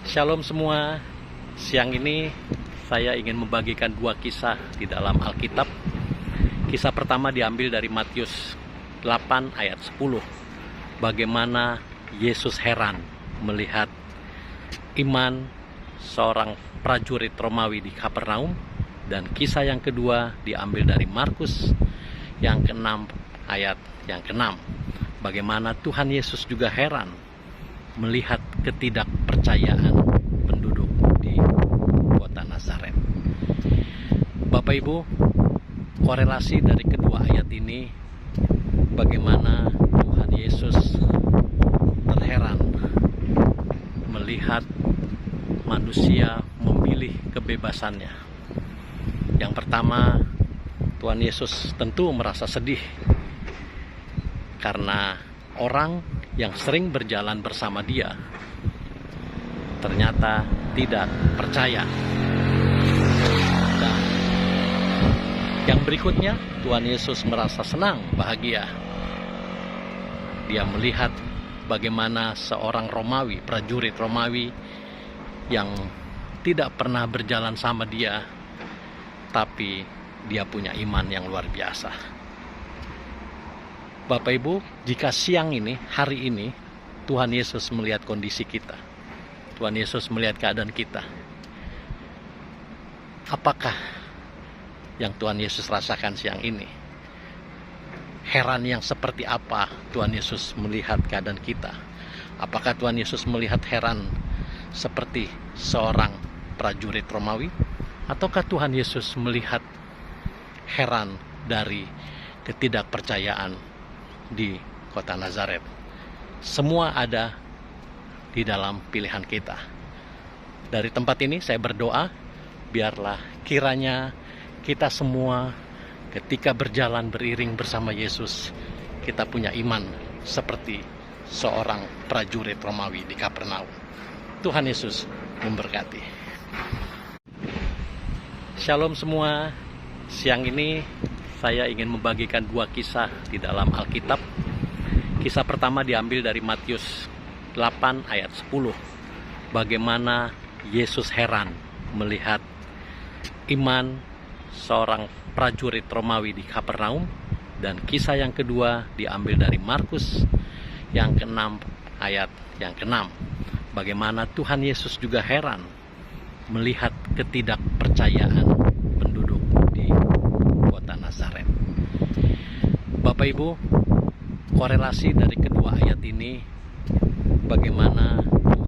Shalom semua. Siang ini saya ingin membagikan dua kisah di dalam Alkitab. Kisah pertama diambil dari Matius 8 ayat 10. Bagaimana Yesus heran melihat iman seorang prajurit Romawi di Kapernaum. Dan kisah yang kedua diambil dari Markus yang ke-6 ayat yang ke-6. Bagaimana Tuhan Yesus juga heran melihat ketidakpercayaan penduduk di kota Nazaret. Bapak Ibu, korelasi dari kedua ayat ini bagaimana Tuhan Yesus terheran melihat manusia memilih kebebasannya. Yang pertama, Tuhan Yesus tentu merasa sedih karena orang yang sering berjalan bersama dia ternyata tidak percaya. Dan yang berikutnya, Tuhan Yesus merasa senang, bahagia. Dia melihat bagaimana seorang Romawi, prajurit Romawi yang tidak pernah berjalan sama dia, tapi dia punya iman yang luar biasa. Bapak Ibu, jika siang ini, hari ini, Tuhan Yesus melihat kondisi kita, Tuhan Yesus melihat keadaan kita, apakah yang Tuhan Yesus rasakan siang ini? Heran yang seperti apa Tuhan Yesus melihat keadaan kita? Apakah Tuhan Yesus melihat heran seperti seorang prajurit Romawi? Ataukah Tuhan Yesus melihat heran dari ketidakpercayaan di kota Nazaret? Semua ada di dalam pilihan kita. Dari tempat ini saya berdoa, biarlah kiranya kita semua ketika berjalan beriring bersama Yesus, kita punya iman seperti seorang prajurit Romawi di Kapernaum. Tuhan Yesus memberkati. Shalom semua. Siang ini saya ingin membagikan dua kisah di dalam Alkitab. Kisah pertama diambil dari Matius 8 ayat 10. Bagaimana Yesus heran melihat iman seorang prajurit Romawi di Kapernaum. Dan kisah yang kedua diambil dari Markus yang ke-6 ayat yang ke-6. Bagaimana Tuhan Yesus juga heran melihat ketidakpercayaan penduduk di kota Nazaret. Bapak Ibu, korelasi dari kedua ayat ini bagaimana